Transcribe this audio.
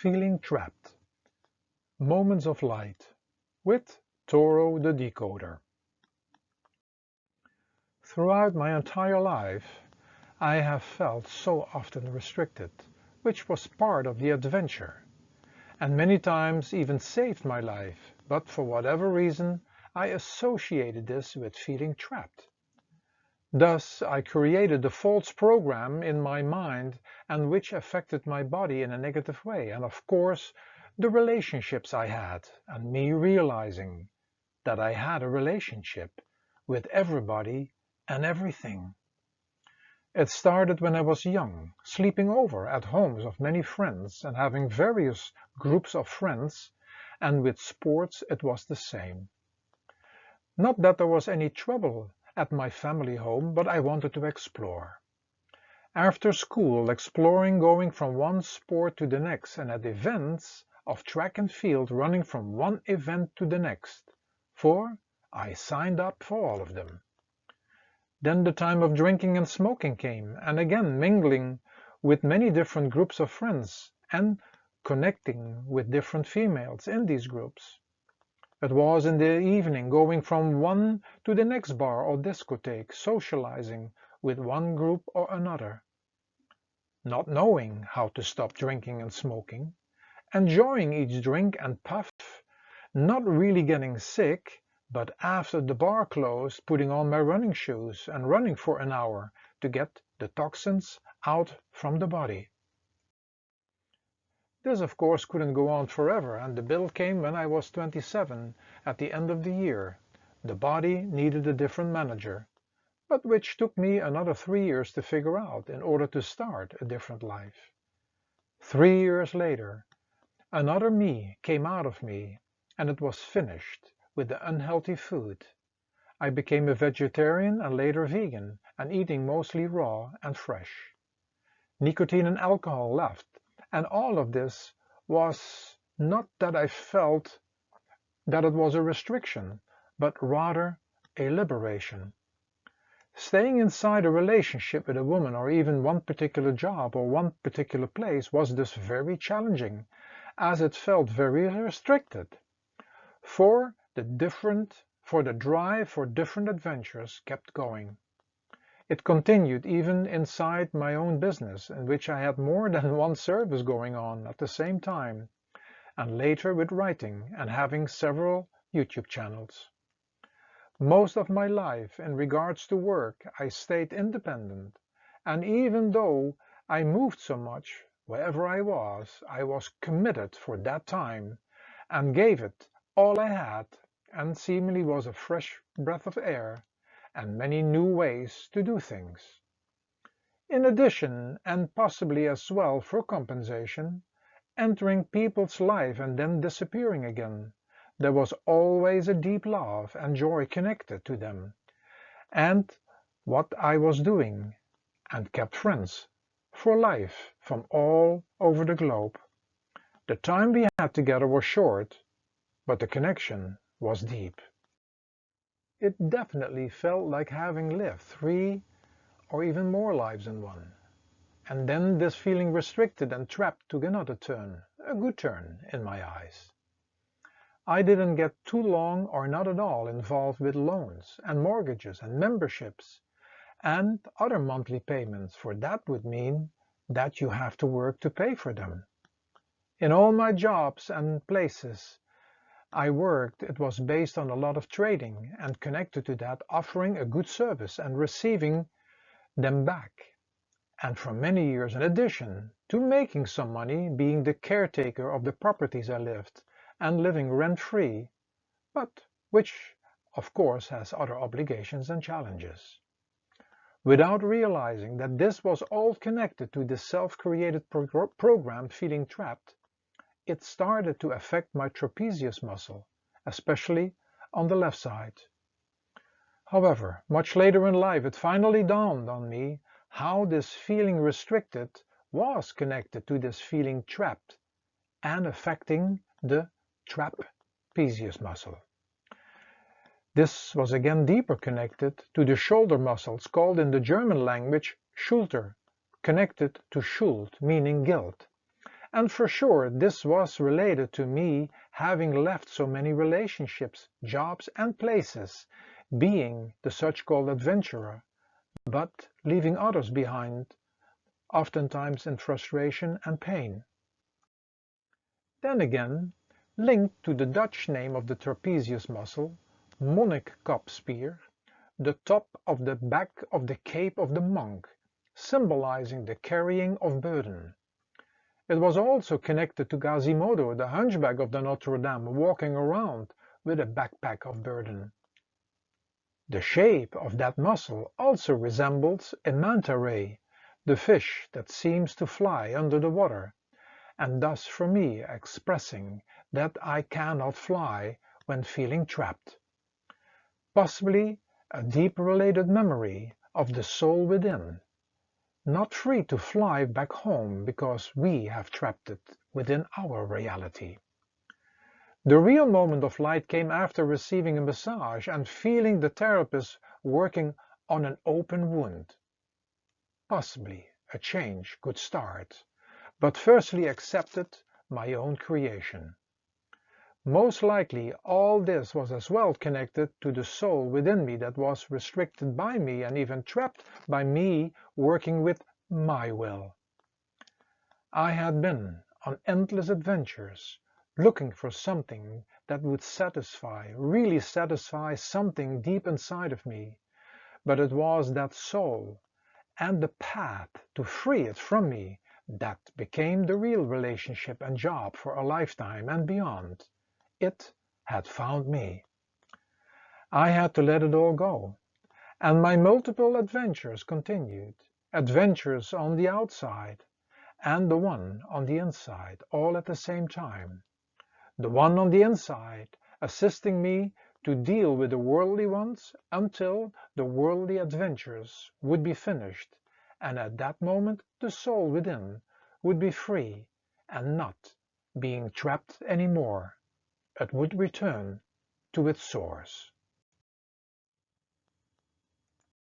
Feeling Trapped. Moments of Light with Toro the Decoder. Throughout my entire life, I have felt so often restricted, which was part of the adventure, and many times even saved my life, but for whatever reason, I associated this with feeling trapped. Thus, I created a false program in my mind and which affected my body in a negative way, and of course, the relationships I had, and me realizing that I had a relationship with everybody and everything. It started when I was young, sleeping over at homes of many friends and having various groups of friends, and with sports it was the same. Not that there was any trouble at my family home, but I wanted to explore. After school, exploring, going from one sport to the next, and at events of track and field, running from one event to the next, for I signed up for all of them. Then the time of drinking and smoking came, and again mingling with many different groups of friends and connecting with different females in these groups. It was in the evening, going from one to the next bar or discotheque, socializing with one group or another. Not knowing how to stop drinking and smoking, enjoying each drink and puff, not really getting sick, but after the bar closed, putting on my running shoes and running for an hour to get the toxins out from the body. This of course couldn't go on forever, and the bill came when I was 27 at the end of the year. The body needed a different manager, but which took me another 3 years to figure out in order to start a different life. 3 years later, another me came out of me, and it was finished with the unhealthy food. I became a vegetarian and later vegan, and eating mostly raw and fresh. Nicotine and alcohol left. And all of this was not that I felt that it was a restriction, but rather a liberation. Staying inside a relationship with a woman or even one particular job or one particular place was thus very challenging, as it felt very restricted. For the drive for different adventures kept going. It continued even inside my own business, in which I had more than one service going on at the same time, and later with writing and having several YouTube channels. Most of my life in regards to work, I stayed independent, and even though I moved so much, wherever I was committed for that time and gave it all I had, and seemingly was a fresh breath of air and many new ways to do things. In addition, and possibly as well for compensation, entering people's life and then disappearing again, there was always a deep love and joy connected to them, and what I was doing, and kept friends for life from all over the globe. The time we had together was short, but the connection was deep. It definitely felt like having lived 3 or even more lives in one. And then this feeling restricted and trapped took another turn, a good turn in my eyes. I didn't get too long or not at all involved with loans and mortgages and memberships and other monthly payments, for that would mean that you have to work to pay for them. In all my jobs and places I worked, it was based on a lot of trading and connected to that offering a good service and receiving them back. And for many years in addition to making some money, being the caretaker of the properties I lived and living rent-free, but which of course has other obligations and challenges. Without realizing that this was all connected to this self-created program feeling trapped, it started to affect my trapezius muscle, especially on the left side. However, much later in life it finally dawned on me how this feeling restricted was connected to this feeling trapped and affecting the trapezius muscle. This was again deeper connected to the shoulder muscles, called in the German language Schulter, connected to Schuld, meaning guilt, And for sure this was related to me having left so many relationships, jobs and places, being the such-called adventurer, but leaving others behind, oftentimes in frustration and pain. Then again, linked to the Dutch name of the trapezius muscle, monnikkapspier, the top of the back of the cape of the monk, symbolizing the carrying of burden. It was also connected to Quasimodo, the hunchback of the Notre Dame, walking around with a backpack of burden. The shape of that muscle also resembles a manta ray, the fish that seems to fly under the water, and thus for me expressing that I cannot fly when feeling trapped. Possibly a deep related memory of the soul within, not free to fly back home because we have trapped it within our reality. The real moment of light came after receiving a massage and feeling the therapist working on an open wound. Possibly a change could start, but firstly accepted my own creation. Most likely all this was as well connected to the soul within me that was restricted by me and even trapped by me working with my will. I had been on endless adventures, looking for something that would satisfy, really satisfy something deep inside of me, but it was that soul and the path to free it from me that became the real relationship and job for a lifetime and beyond. It had found me. I had to let it all go, and my multiple adventures continued, adventures on the outside and the one on the inside, all at the same time. The one on the inside assisting me to deal with the worldly ones until the worldly adventures would be finished, and at that moment the soul within would be free and not being trapped anymore. It would return to its source.